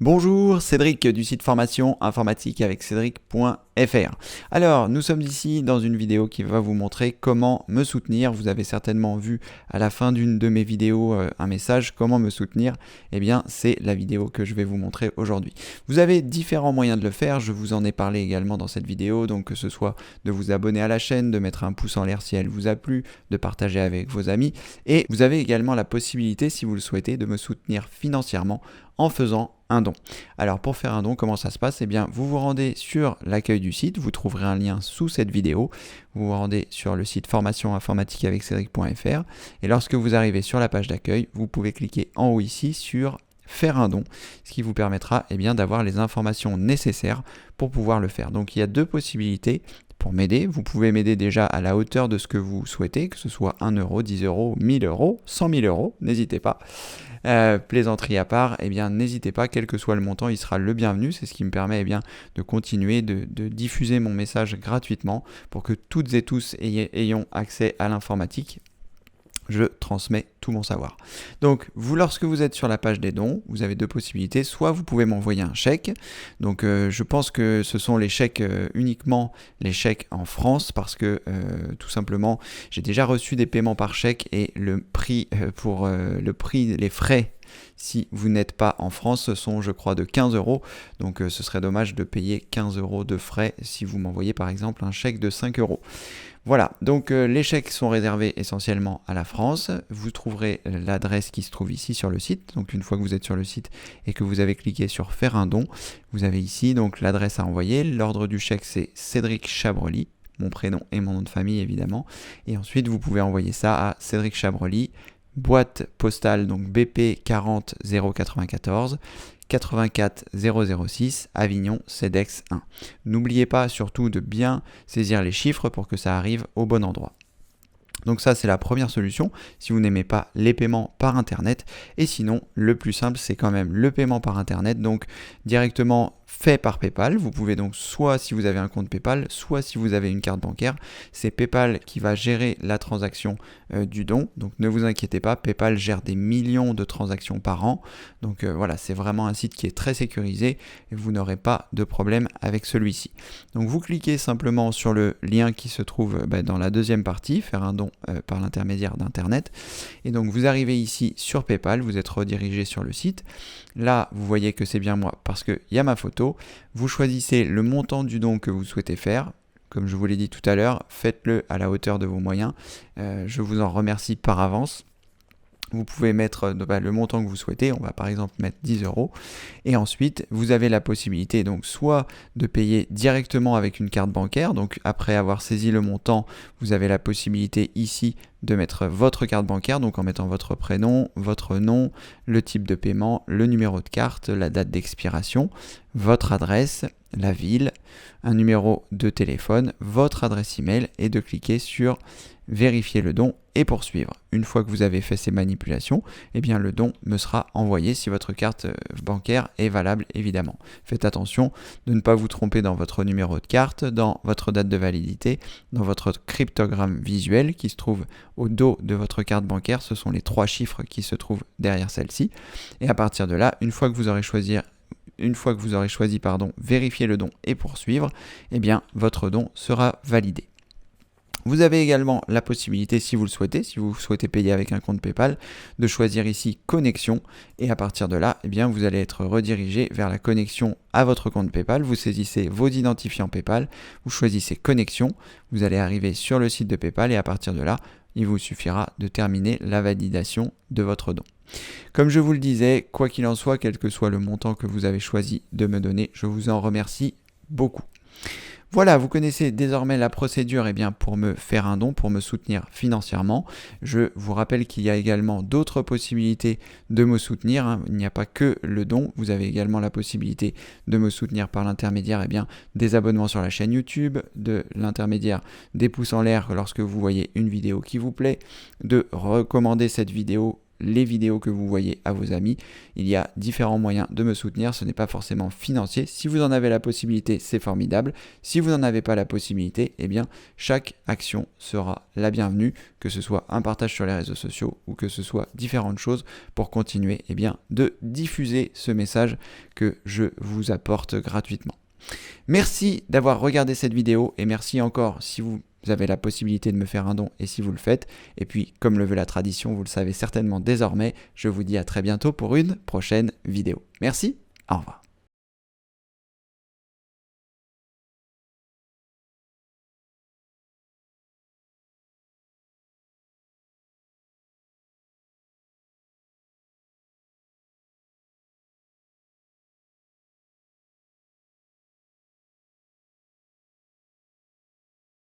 Bonjour, Cédric du site formation informatique avec cédric.fr. Alors, nous sommes ici dans une vidéo qui va vous montrer comment me soutenir. Vous avez certainement vu à la fin d'une de mes vidéos un message comment me soutenir. Eh bien, c'est la vidéo que je vais vous montrer aujourd'hui. Vous avez différents moyens de le faire. Je vous en ai parlé également dans cette vidéo. Donc, que ce soit de vous abonner à la chaîne, de mettre un pouce en l'air si elle vous a plu, de partager avec vos amis. Et vous avez également la possibilité, si vous le souhaitez, de me soutenir financièrement en faisant un don. Alors pour faire un don, comment ça se passe? Eh bien, vous vous rendez sur l'accueil du site, vous trouverez un lien sous cette vidéo, vous vous rendez sur le site formation informatique avec cédric.fr et lorsque vous arrivez sur la page d'accueil, vous pouvez cliquer en haut ici sur faire un don, ce qui vous permettra d'avoir les informations nécessaires pour pouvoir le faire. Donc il y a deux possibilités. Pour m'aider, vous pouvez m'aider déjà à la hauteur de ce que vous souhaitez, que ce soit 1 euro, 10 euros, 1000 euros, 100 000 euros, n'hésitez pas. Plaisanterie à part, n'hésitez pas, quel que soit le montant, il sera le bienvenu. C'est ce qui me permet de continuer de diffuser mon message gratuitement pour que toutes et tous ayons accès à l'informatique. Je transmets tout mon savoir. Donc, lorsque vous êtes sur la page des dons, vous avez deux possibilités. Soit vous pouvez m'envoyer un chèque. Donc, je pense que ce sont les chèques, uniquement les chèques en France, parce que tout simplement, j'ai déjà reçu des paiements par chèque et le prix les frais, si vous n'êtes pas en France, ce sont, je crois, de 15 euros. Donc, ce serait dommage de payer 15 euros de frais si vous m'envoyez par exemple un chèque de 5 euros. Voilà, donc les chèques sont réservés essentiellement à la France. Vous trouverez l'adresse qui se trouve ici sur le site. Donc une fois que vous êtes sur le site et que vous avez cliqué sur faire un don, vous avez ici donc l'adresse à envoyer. L'ordre du chèque, c'est Cédric Chabrely, mon prénom et mon nom de famille évidemment. Et ensuite, vous pouvez envoyer ça à Cédric Chabrely, boîte postale donc BP 40 094 84 006 Avignon CEDEX 1. N'oubliez pas surtout de bien saisir les chiffres pour que ça arrive au bon endroit. Donc ça, c'est la première solution si vous n'aimez pas les paiements par internet. Et sinon, le plus simple, c'est quand même le paiement par internet, donc directement fait par PayPal. Vous pouvez donc, soit si vous avez un compte PayPal, soit si vous avez une carte bancaire, c'est PayPal qui va gérer la transaction du don. Donc ne vous inquiétez pas, PayPal gère des millions de transactions par an. Donc voilà, c'est vraiment un site qui est très sécurisé et vous n'aurez pas de problème avec celui-ci. Donc vous cliquez simplement sur le lien qui se trouve dans la deuxième partie, faire un don par l'intermédiaire d'Internet. Et donc vous arrivez ici sur PayPal, vous êtes redirigé sur le site. Là, vous voyez que c'est bien moi parce qu'il y a ma photo. Vous choisissez le montant du don que vous souhaitez faire. Comme je vous l'ai dit tout à l'heure, faites-le à la hauteur de vos moyens. Je vous en remercie par avance. Vous pouvez mettre le montant que vous souhaitez, on va par exemple mettre 10 euros. Et ensuite, vous avez la possibilité donc soit de payer directement avec une carte bancaire. Donc après avoir saisi le montant, vous avez la possibilité ici de mettre votre carte bancaire, donc en mettant votre prénom, votre nom, le type de paiement, le numéro de carte, la date d'expiration, votre adresse, la ville, un numéro de téléphone, votre adresse email et de cliquer sur vérifier le don et poursuivre. Une fois que vous avez fait ces manipulations, le don me sera envoyé si votre carte bancaire est valable évidemment. Faites attention de ne pas vous tromper dans votre numéro de carte, dans votre date de validité, dans votre cryptogramme visuel qui se trouve au dos de votre carte bancaire. Ce sont les 3 chiffres qui se trouvent derrière celle-ci. Et à partir de là, une fois que vous aurez choisi vérifier le don et poursuivre, votre don sera validé. Vous avez également la possibilité, si vous le souhaitez, si vous souhaitez payer avec un compte PayPal, de choisir ici connexion et à partir de là, vous allez être redirigé vers la connexion à votre compte PayPal. Vous saisissez vos identifiants PayPal, vous choisissez connexion, vous allez arriver sur le site de PayPal et à partir de là, il vous suffira de terminer la validation de votre don. Comme je vous le disais, quoi qu'il en soit, quel que soit le montant que vous avez choisi de me donner, je vous en remercie beaucoup. Voilà, vous connaissez désormais la procédure pour me faire un don, pour me soutenir financièrement. Je vous rappelle qu'il y a également d'autres possibilités de me soutenir. Il n'y a pas que le don, vous avez également la possibilité de me soutenir par l'intermédiaire des abonnements sur la chaîne YouTube, de l'intermédiaire des pouces en l'air lorsque vous voyez une vidéo qui vous plaît, de recommander cette vidéo les vidéos que vous voyez à vos amis. Il y a différents moyens de me soutenir, ce n'est pas forcément financier. Si vous en avez la possibilité, c'est formidable. Si vous n'en avez pas la possibilité, eh bien chaque action sera la bienvenue, que ce soit un partage sur les réseaux sociaux ou que ce soit différentes choses pour continuer de diffuser ce message que je vous apporte gratuitement. Merci d'avoir regardé cette vidéo et merci encore si vous avez la possibilité de me faire un don et si vous le faites. Et puis, comme le veut la tradition, vous le savez certainement désormais, je vous dis à très bientôt pour une prochaine vidéo. Merci, au revoir.